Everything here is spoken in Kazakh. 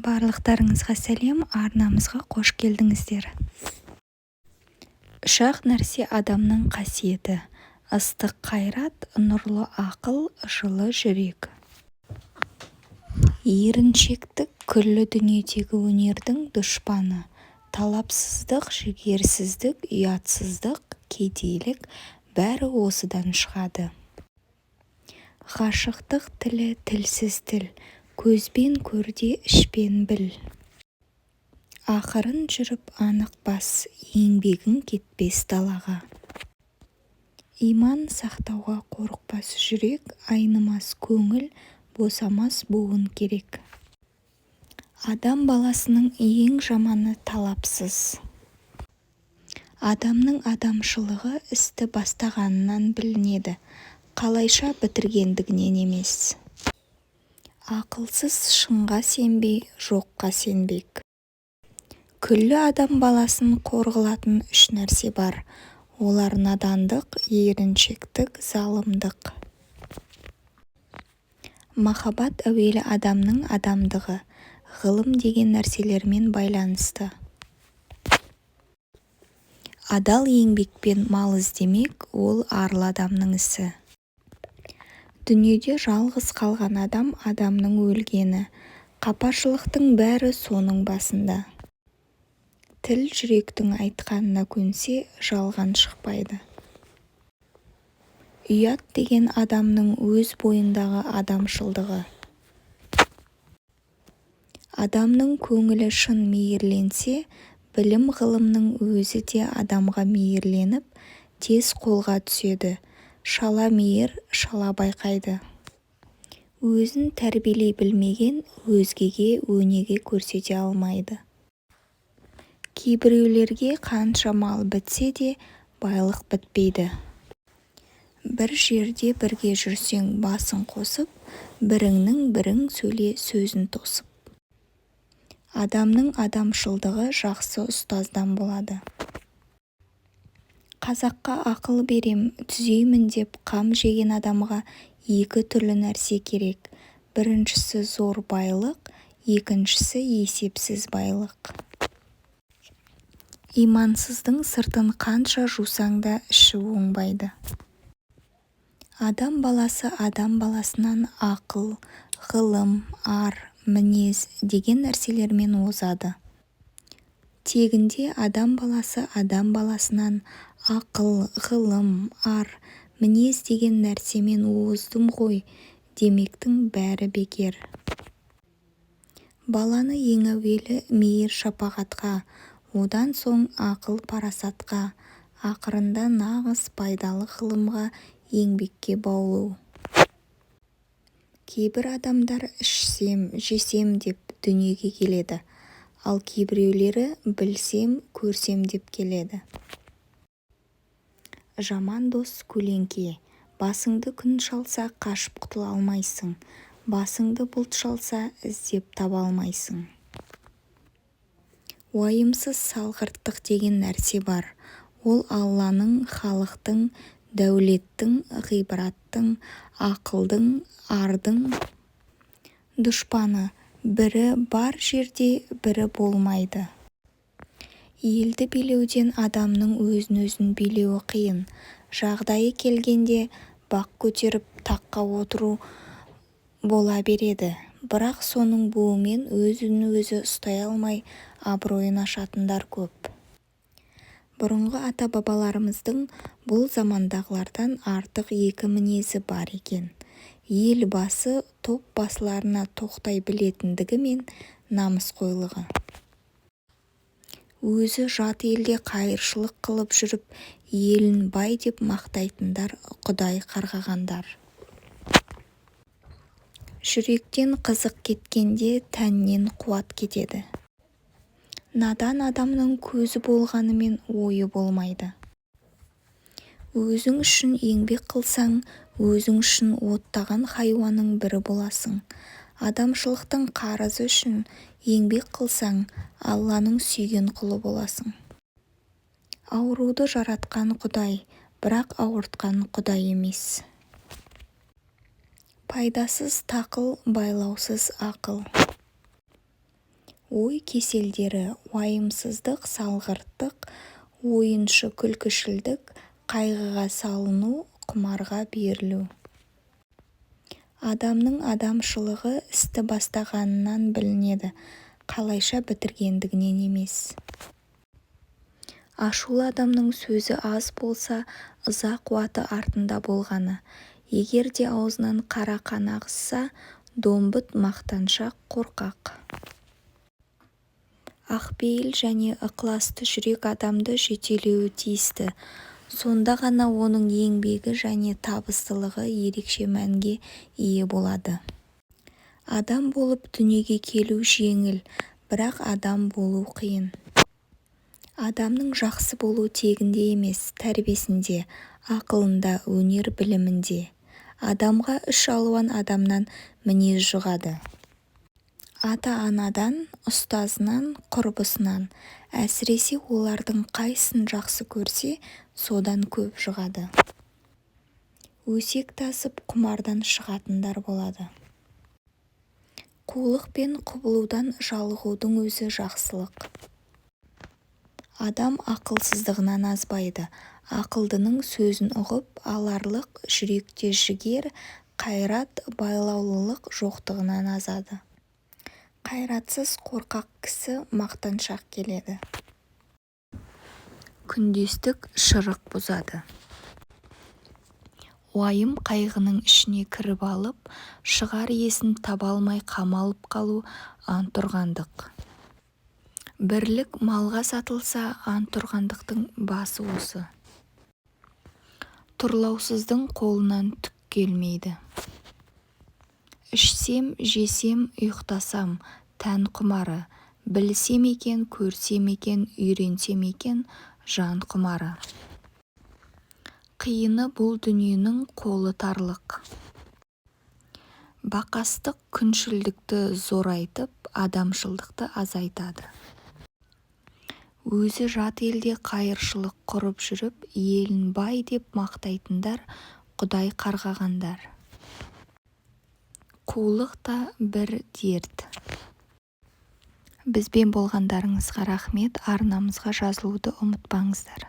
Барлықтарыңызға сәлем, арнамызға қош келдіңіздер. Үш-ақ нәрсе адамның қасиеті: ыстық қайрат, нұрлы ақыл, жылы жүрек. Еріншектік күллі дүниедегі өнердің дұшпаны. Талапсыздық, жігерсіздік, ұятсыздық, кедейлік бәрі осыдан шығады. Ғашықтық тілі тілсіз тіл, көзбен көрде ішпен біл. Ақырын жүріп анық бас, еңбегің кетпес далаға. Иман сақтауға қорықпас жүрек, айнымас көңіл, босамас буын керек. Адам баласының ең жаманы талапсыз. Адамның адамшылығы істі бастағанынан білінеді, қалайша бітіргендігінен емес. Ақылсыз шынға сенбей, жоққа сенбек. Күллі адам баласын қор қылатын үш нәрсе бар. Олар надандық, еріншектік, залымдық. Махаббат әуелі адамның адамдығы, ғылым деген нәрселермен байланысты. Адал еңбекпен мал іздемек, ол арлы адамның ісі. Дүниеде жалғыз қалған адам адамның өлгені, қапашылықтың бәрі соның басында. Тіл жүректің айтқанына көнсе, жалған шықпайды. Ұят деген адамның өз бойындағы адамшылдығы. Адамның көңілі шын мейірленсе, білім ғылымның өзі де адамға мейірленіп, тез қолға түседі. Шала мейір, шала байқайды. Өзін тәрбиелей білмеген өзгеге өнеге көрсете алмайды. Кейбіреулерге қанша мал бітсе де, байлық бітпейді. Бір жерде бірге жүрсең басын қосып, біріңнің бірің сөйле сөзін тосып. Адамның адамшылдығы жақсы ұстаздан болады. Қазаққа ақыл берем, түзеймін деп қам жеген адамға екі түрлі нәрсе керек. Біріншісі зор байлық, екіншісі есепсіз байлық. Имансыздың сыртын қанша жусаң да іші оңбайды. Адам баласы адам баласынан ақыл, ғылым, ар, мінез деген нәрселермен озады. Тегінде адам баласы адам баласынан ақыл, ғылым, ар, мінез деген нәрсемен оздым ғой демектің бәрі бекер. Баланы ең әуелі мейір шапағатқа, одан соң ақыл парасатқа, ақырында нағыз пайдалы ғылымға, еңбекке баулу. Кейбір адамдар ішсем, жесем деп дүниеге келеді, ал кейбіреулері білсем, көрсем деп келеді. Жаман дос көлеңке, басыңды күн шалса қашып құтыла алмайсың, басыңды бұлт шалса іздеп таба алмайсың. Уайымсыз салғырттық деген нәрсе бар. Ол Алланың, халықтың, дәулеттің, ғибраттың, ақылдың, ардың дұшпаны. Бірі бар жерде, бірі болмайды. Елді билеуден адамның өзін билеуі қиын. Жағдайы келгенде бақ көтеріп таққа отыру бола береді. Бірақ соның буымен өзін-өзі ұстай алмай, абыройын ашатындар көп. Бұрынғы ата-бабаларымыздың бұл замандағылардан артық екі мінезі бар екен. Ел басы топ басыларына тоқтай білетіндігі мен намысқойлығы. Өзі жат елде қайыршылық қылып жүріп, елін бай деп мақтайтындар, құдай қарғағандар. Жүректен қызық кеткенде тәннен қуат кетеді. Надан адамның көзі болғанымен ойы болмайды. Өзің үшін еңбек қылсаң, өзің үшін оттаған хайуанның бірі боласың. Адамшылықтың қарызы үшін еңбек қылсаң, Алланың сүйген құлы боласың. Ауруды жаратқан Құдай, бірақ ауыртқан Құдай емес. Пайдасыз тақыл, байлаусыз ақыл. ой кеселдері, уайымсыздық, салғырттық, ойыншы-күлкішілдік, қайғыға салыну, құмарға берілу. Адамның адамшылығы істі бастағанынан білінеді, қалайша бітіргендігінен емес. Ашулы адамның сөзі аз болса, ыза қуаты артында болғаны. Егер де аузынан қара қан ағызса, домбыт, мақтаншақ, қорқақ. Ақпейіл және ықыласты жүрек адамды жетелеуі тиісті. Сонда ғана оның еңбегі және табыстылығы ерекше мәнге ие болады. Адам болып дүниеге келу жеңіл, бірақ адам болу қиын. Адамның жақсы болу тегінде емес, тәрбиесінде, ақылында, өнер-білімінде. Адамға үш алуан адамнан мінез жұғады. Ата-анадан, ұстазынан, құрбысынан. Әсіресе олардың қайсысын жақсы көрсе, содан көп жұғады. Өсек тасып құмардан шығатындар болады. Қулық пен құбылудан жалығудың өзі жақсылық. Адам ақылсыздығынан азбайды. Ақылдының сөзін ұғып, аларлық жүректе жігер, қайрат, байлаулылық жоқтығынан азады. Қайратсыз қорқақ кісі мақтаншақ келеді. Күндестік шырық бұзады. Уайым қайғының ішіне кіріп алып, шығар есін таба алмай қамалып қалу антұрғандық. Бірлік малға сатылса, антұрғандықтың басы осы. Тұрлаусыздың қолынан түк келмейді. Ішсем, жесем, ұйықтасам, тән құмары. Білсем екен, көрсем екен, үйренсем екен, жан құмары. Қиыны бұл дүниенің қолы тарлық. Бақастық күншілдікті зорайтып, адамшылдықты азайтады. Өзі жат елде қайыршылық құрып жүріп, елін бай деп мақтайтындар, құдай қарғағандар. Қулық та бір дерт. Бізбен болғандарыңызға рахмет, арнамызға жазылуды ұмытпаңыздар.